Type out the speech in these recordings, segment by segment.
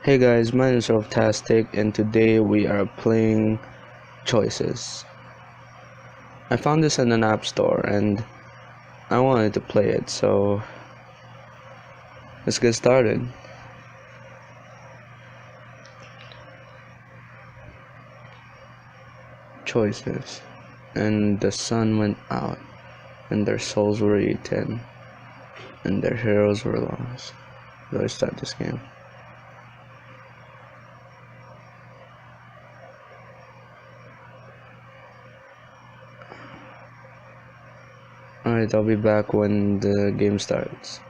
Hey guys, my name is Tastic and today we are playing Choices. I found this in an app store and I wanted to play it, so let's get started. Choices. And the sun went out, and their souls were eaten, and their heroes were lost. So I start this game. Alright, I'll be back when the game starts.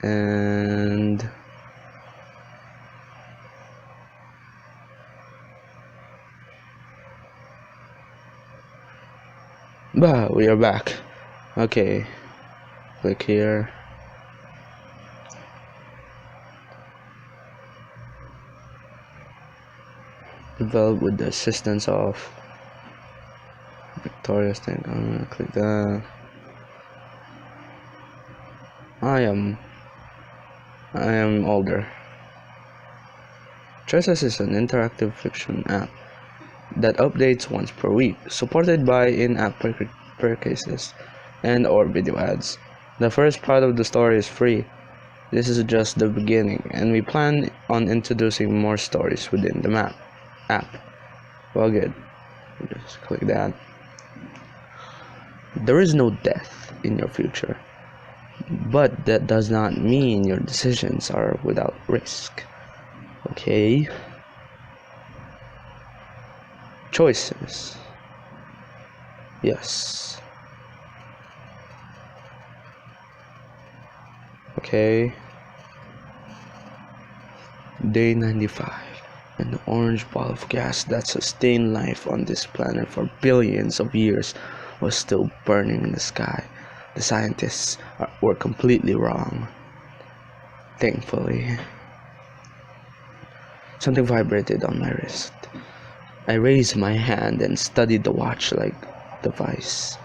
And we are back. Okay, click here. Develop with the assistance of Victoria's thing. I'm gonna click that. I am older. Choices is an interactive fiction app that updates once per week, supported by in-app purchases and/or video ads. The first part of the story is free. This is just the beginning, and we plan on introducing more stories within the app. Well, good. Just click that. There is no death in your future, but that does not mean your decisions are without risk. Okay? Choices. Yes. Okay. Day 95. An orange ball of gas that sustained life on this planet for billions of years was still burning in the sky. The scientists were completely wrong. Thankfully. Something vibrated on my wrist. I raised my hand and studied the watch-like device.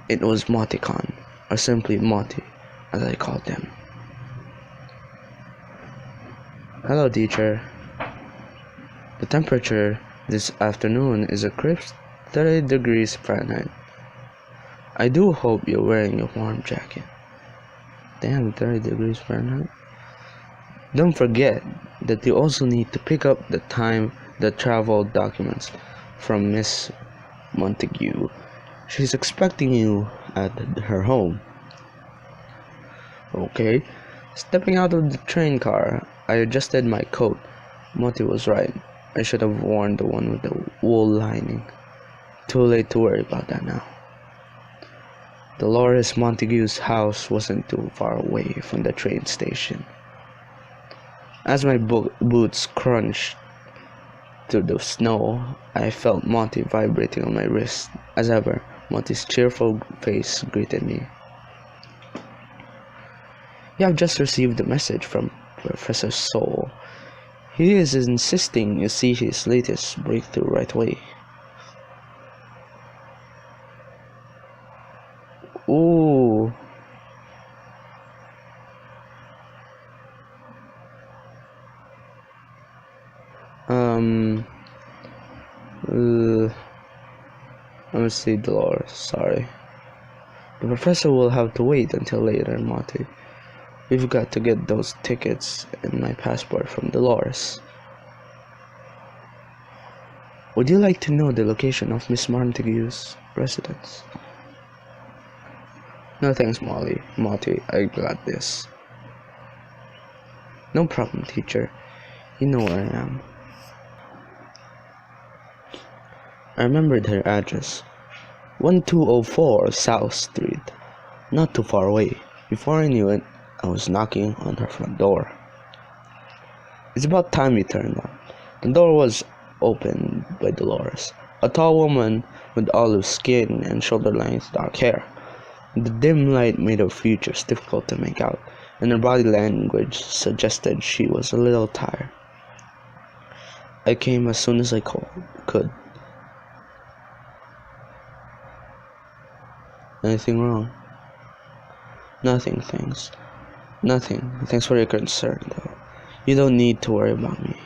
It was Moticon, or simply Moti, as I called them. Hello, teacher. The temperature this afternoon is a crisp 30 degrees Fahrenheit. I do hope you're wearing a warm jacket. Damn, 30 degrees Fahrenheit. Don't forget that you also need to pick up the travel documents from Miss Montague. She's expecting you at her home. Okay. Stepping out of the train car, I adjusted my coat. Moti was right. I should have worn the one with the wool lining. Too late to worry about that now. Delores Montague's house wasn't too far away from the train station. As my boots crunched through the snow, I felt Monty vibrating on my wrist. As ever, Monty's cheerful face greeted me. You have just received a message from Professor Soul. He is insisting you see his latest breakthrough right away. Ooh. Let me see, Delores. Sorry. The professor will have to wait until later, Monty. We've got to get those tickets and my passport from Delores. Would you like to know the location of Miss Montague's residence? No thanks, Monty, I got this. No problem, teacher. You know where I am. I remembered her address. 1204 South Street. Not too far away. Before I knew it, I was knocking on her front door. It's about time you turned up. The door was opened by Delores, a tall woman with olive skin and shoulder-length dark hair. The dim light made her features difficult to make out, and her body language suggested she was a little tired. I came as soon as I could. Anything wrong? Nothing, thanks. Nothing. Thanks for your concern, though. You don't need to worry about me.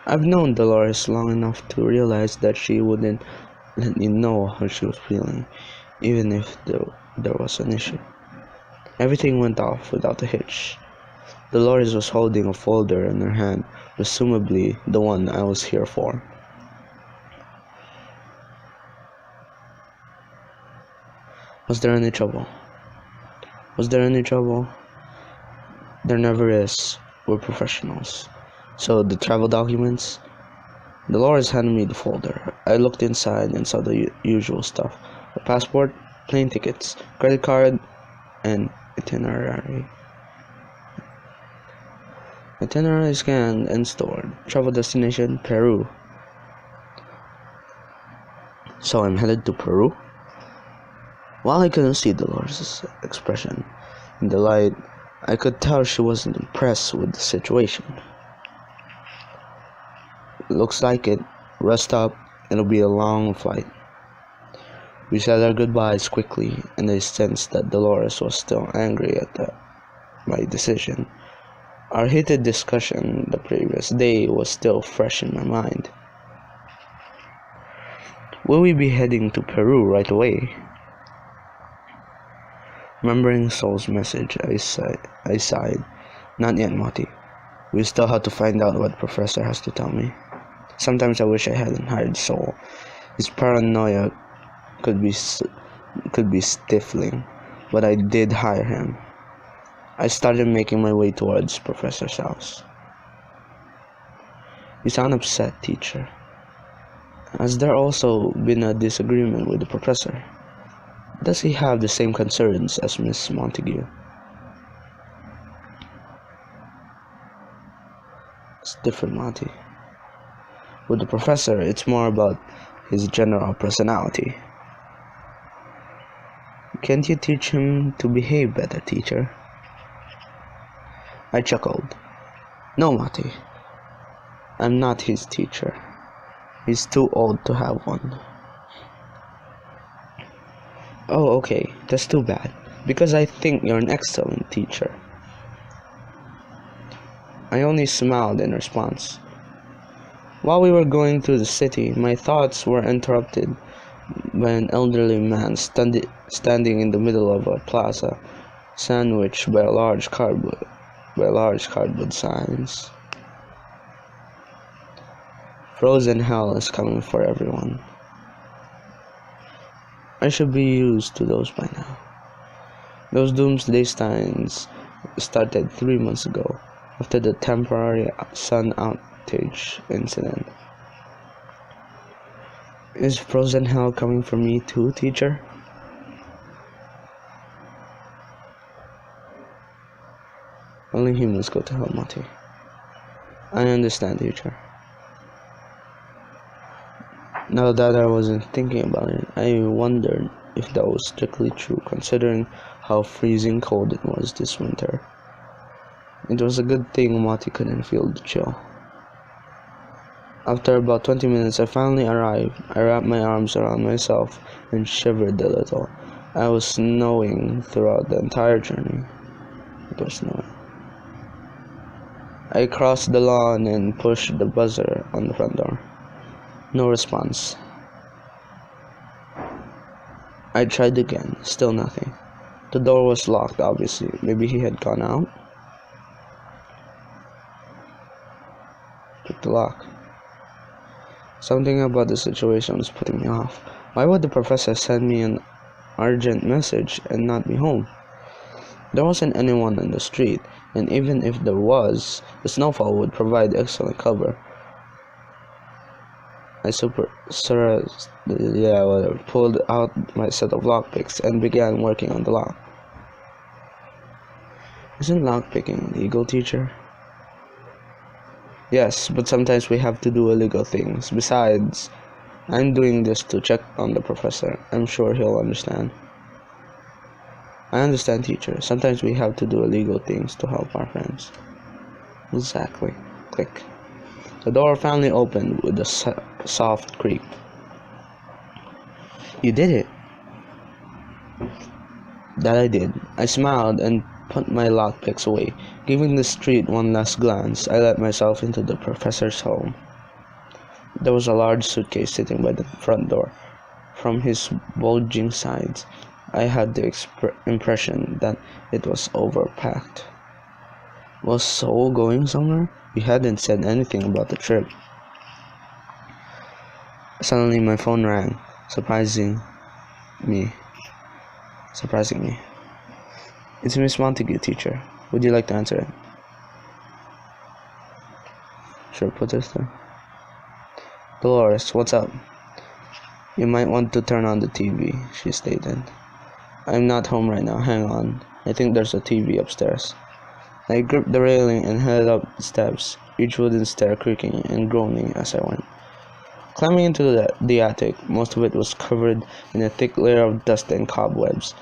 I've known Delores long enough to realize that she wouldn't let me know how she was feeling, even if there was an issue. Everything went off without a hitch. Delores was holding a folder in her hand, presumably the one I was here for. Was there any trouble? Was there any trouble? There never is. We're professionals. So, the travel documents? Delores handed me the folder. I looked inside and saw the usual stuff. A passport, plane tickets, credit card, and itinerary. Itinerary scanned and stored. Travel destination, Peru. So I'm headed to Peru? While I couldn't see Dolores' expression in the light, I could tell she wasn't impressed with the situation. Looks like it. Rest up. It'll be a long flight. We said our goodbyes quickly, and I sensed that Delores was still angry at my decision. Our heated discussion the previous day was still fresh in my mind. Will we be heading to Peru right away? Remembering Sol's message, I sighed. Not yet, Mati. We still have to find out what the professor has to tell me. Sometimes I wish I hadn't hired Sol. His paranoia could be stifling, but I did hire him. I started making my way towards Professor's house. You sound upset, teacher. Has there also been a disagreement with the professor? Does he have the same concerns as Miss Montague? It's different, Monty. With the professor, it's more about his general personality. Can't you teach him to behave better, teacher? I chuckled. No, Mati. I'm not his teacher. He's too old to have one. Oh, okay. That's too bad. Because I think you're an excellent teacher. I only smiled in response. While we were going through the city, my thoughts were interrupted by an elderly man standing in the middle of a plaza, sandwiched by large cardboard signs. Frozen hell is coming for everyone. I should be used to those by now. Those doomsday signs started 3 months ago, after the temporary sun outage incident. Is frozen hell coming for me too, teacher? Only humans go to hell, Mati. I understand, teacher. Now that I wasn't thinking about it, I wondered if that was strictly true, considering how freezing cold it was this winter. It was a good thing Mati couldn't feel the chill. After about 20 minutes, I finally arrived. I wrapped my arms around myself and shivered a little. I was snowing throughout the entire journey. It was snowing. I crossed the lawn and pushed the buzzer on the front door. No response. I tried again. Still nothing. The door was locked, obviously. Maybe he had gone out. Pick the lock. Something about the situation was putting me off. Why would the professor send me an urgent message and not be home? There wasn't anyone on the street, and even if there was, the snowfall would provide excellent cover. I pulled out my set of lockpicks and began working on the lock. Isn't lockpicking legal, teacher? Yes, but sometimes we have to do illegal things. Besides, I'm doing this to check on the professor. I'm sure he'll understand. I understand, teacher. Sometimes we have to do illegal things to help our friends. Exactly. Click. The door finally opened with a soft creak. You did it. That I did. I smiled and put my lockpicks away. Giving the street one last glance, I let myself into the professor's home. There was a large suitcase sitting by the front door. From his bulging sides, I had the impression that it was overpacked. Was Saul going somewhere? We hadn't said anything about the trip. Suddenly my phone rang, me. Surprising me. It's Miss Montague, teacher. Would you like to answer it? Sure, put this there. Delores, what's up? You might want to turn on the TV, she stated. I'm not home right now, hang on. I think there's a TV upstairs. I gripped the railing and headed up the steps, each wooden stair creaking and groaning as I went. Climbing into the attic, most of it was covered in a thick layer of dust and cobwebs.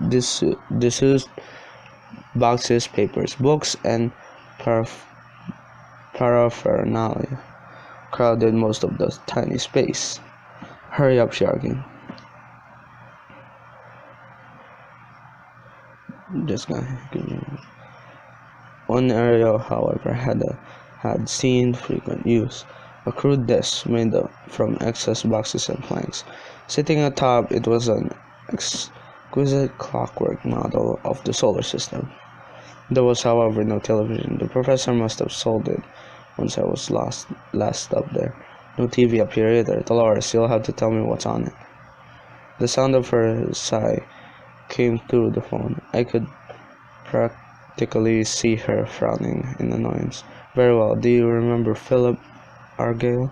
Disused boxes, papers, books, and paraphernalia crowded most of the tiny space. Hurry up, she argued. One area, however, had seen frequent use. A crude desk made from excess boxes and planks. Sitting atop it was an exquisite clockwork model of the solar system. There was, however, no television. The professor must have sold it once I was last up there. No TV up here either. Delores, you'll have to tell me what's on it. The sound of her sigh came through the phone. I could practically see her frowning in annoyance. Very well. Do you remember Philip Argyle?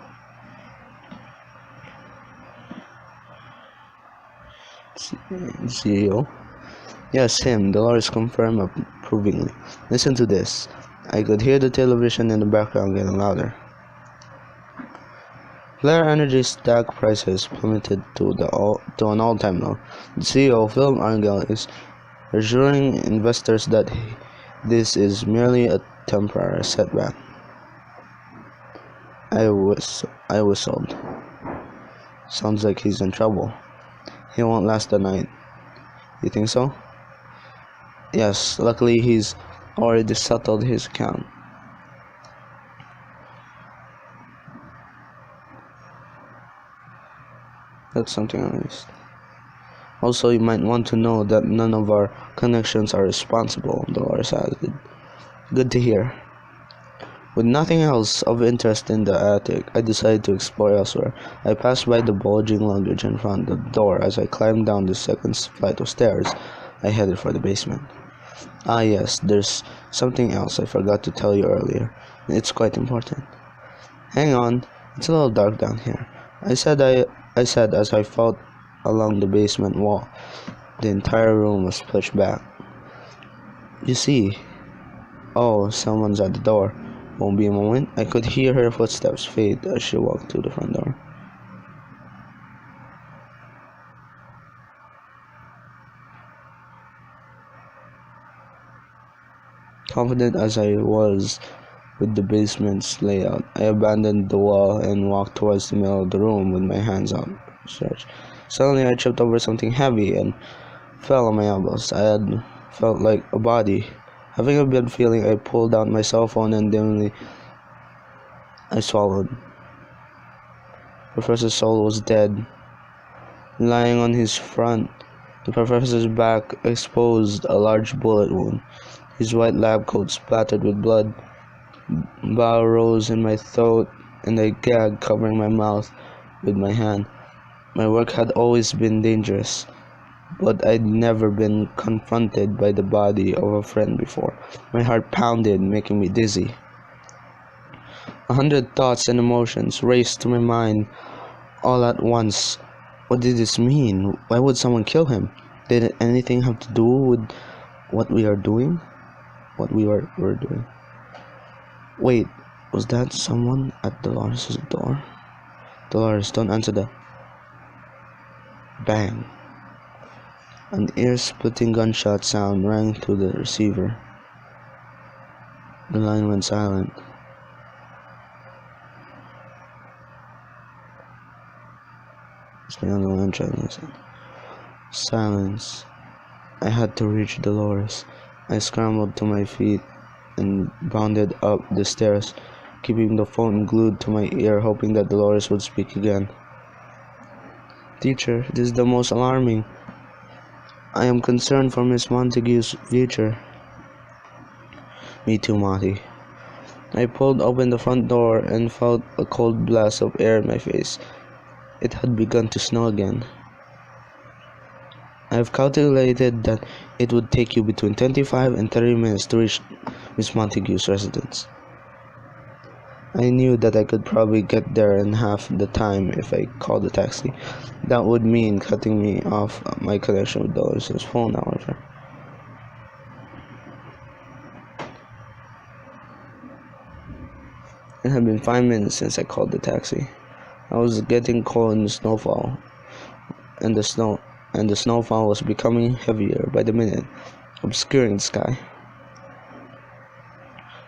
CEO? Yes, him. Delores confirmed approvingly. Listen to this. I could hear the television in the background getting louder. Flare Energy stock prices plummeted to an all-time low. The CEO, Philip Argyle, is assuring investors that this is merely a temporary setback. I whistled. Sounds like he's in trouble. He won't last the night. You think so? Yes, luckily he's already settled his account. That's something I missed. Also, you might want to know that none of our connections are responsible, Delores added. Good to hear. With nothing else of interest in the attic, I decided to explore elsewhere. I passed by the bulging luggage in front of the door. As I climbed down the second flight of stairs, I headed for the basement. Ah yes, there's something else I forgot to tell you earlier. It's quite important. Hang on, it's a little dark down here. I said as I felt along the basement wall. The entire room was pushed back. You see? Oh, someone's at the door. Won't be a moment. I could hear her footsteps fade as she walked through the front door. Confident as I was with the basement's layout, I abandoned the wall and walked towards the middle of the room with my hands outstretched. Suddenly I tripped over something heavy and fell on my elbows. I had felt like a body. Having a bad feeling, I pulled out my cell phone and dimly I swallowed. Professor Sol was dead. Lying on his front, the professor's back exposed a large bullet wound. His white lab coat splattered with blood. Bile rose in my throat, and I gagged, covering my mouth with my hand. My work had always been dangerous, but I'd never been confronted by the body of a friend before. My heart pounded, making me dizzy. 100 thoughts and emotions raced through my mind all at once. What did this mean? Why would someone kill him? Did anything have to do with what we were doing? Wait, was that someone at Dolores' door? Dolores, don't answer that. Bang. An ear-splitting gunshot sound rang through the receiver. The line went silent. Stay on the line, trying to listen. Silence. I had to reach Delores. I scrambled to my feet and bounded up the stairs, keeping the phone glued to my ear, hoping that Delores would speak again. "Teacher, this is the most alarming. I am concerned for Miss Montague's future." "Me too, Monty." I pulled open the front door and felt a cold blast of air in my face. It had begun to snow again. "I have calculated that it would take you between 25 and 30 minutes to reach Miss Montague's residence." I knew that I could probably get there in half the time if I called a taxi. That would mean cutting me off my connection with Dolores' phone, however. It had been 5 minutes since I called the taxi. I was getting cold in the snowfall, and the snowfall was becoming heavier by the minute, obscuring the sky.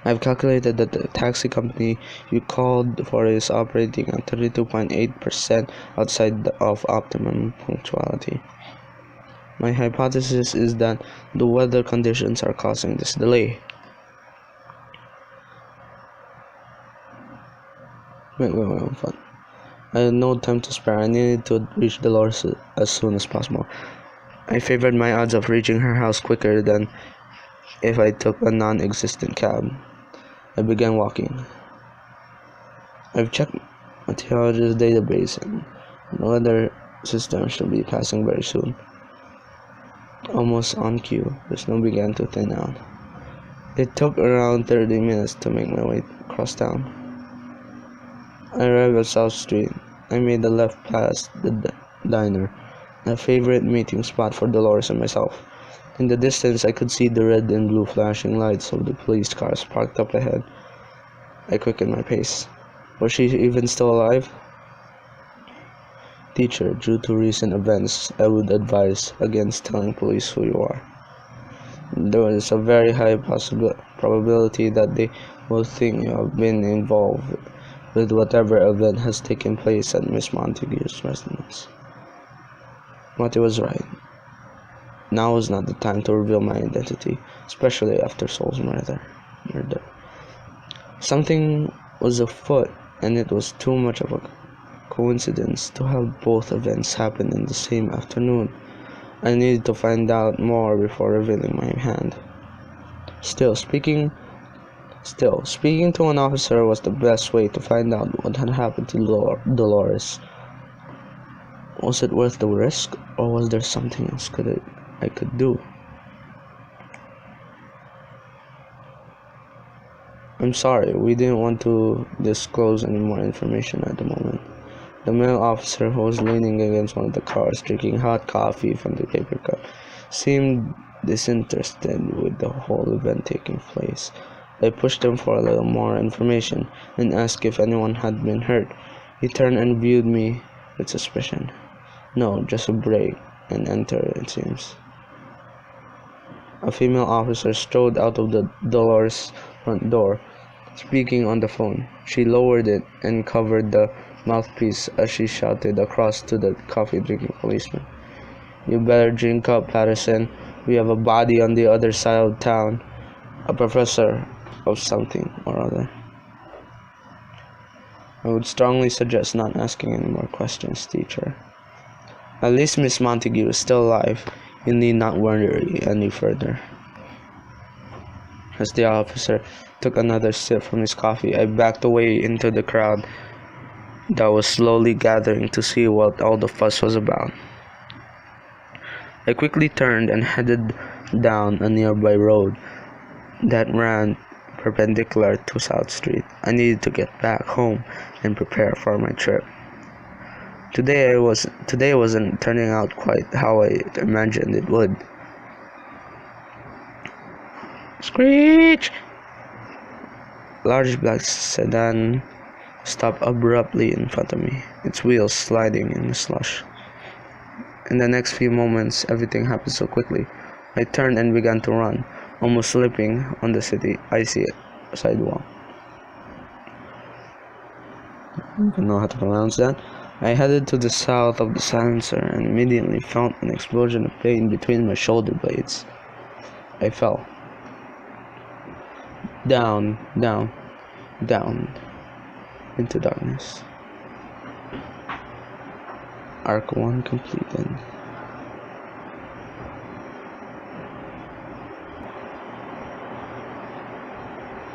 "I've calculated that the taxi company you called for is operating at 32.8% outside of optimum punctuality. My hypothesis is that the weather conditions are causing this delay." Wait, fun. I had no time to spare. I needed to reach Dolores as soon as possible. I favored my odds of reaching her house quicker than if I took a non-existent cab. I began walking. I've checked meteorologist's database, and the weather system should be passing very soon. Almost on cue, the snow began to thin out. It took around 30 minutes to make my way across town. I arrived at South Street. I made a left past the diner, a favorite meeting spot for Dolores and myself. In the distance, I could see the red and blue flashing lights of the police cars parked up ahead. I quickened my pace. Was she even still alive? "Teacher, due to recent events, I would advise against telling police who you are. There is a very high probability that they will think you have been involved with whatever event has taken place at Miss Montague's residence." Marty was right. Now was not the time to reveal my identity, especially after Saul's murder. Something was afoot, and it was too much of a coincidence to have both events happen in the same afternoon. I needed to find out more before revealing my hand. Still, speaking to an officer was the best way to find out what had happened to Dolores. Was it worth the risk, or was there something else I could do? "I'm sorry, we didn't want to disclose any more information at the moment." The male officer, who was leaning against one of the cars drinking hot coffee from the paper cup, seemed disinterested with the whole event taking place. I pushed him for a little more information and asked if anyone had been hurt. He turned and viewed me with suspicion. "No, just a break and enter, it seems." A female officer strode out of the Delores front door, speaking on the phone. She lowered it and covered the mouthpiece as she shouted across to the coffee-drinking policeman. "You better drink up, Patterson. We have a body on the other side of town. A professor of something or other." "I would strongly suggest not asking any more questions, teacher. At least Miss Montague is still alive. You need not worry any further." As the officer took another sip from his coffee, I backed away into the crowd that was slowly gathering to see what all the fuss was about. I quickly turned and headed down a nearby road that ran perpendicular to South Street. I needed to get back home and prepare for my trip. Today wasn't turning out quite how I imagined it would. Screech! Large black sedan stopped abruptly in front of me, its wheels sliding in the slush. In the next few moments, everything happened so quickly. I turned and began to run, almost slipping on the icy sidewalk. I don't know how to pronounce that. I headed to the south of the silencer and immediately felt an explosion of pain between my shoulder blades. I fell. Down, down, down, into darkness. Arc 1 completed.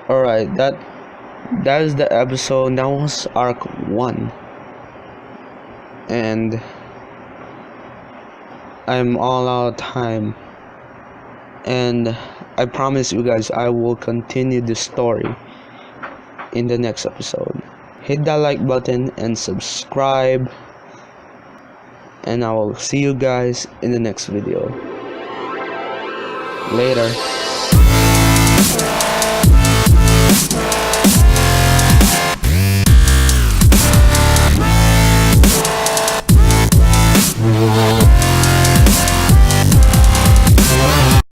Alright, that is the episode. That was Arc 1. And I'm all out of time. And I promise you guys I will continue the story in the next episode. Hit that like button and subscribe. And I will see you guys in the next video. Later.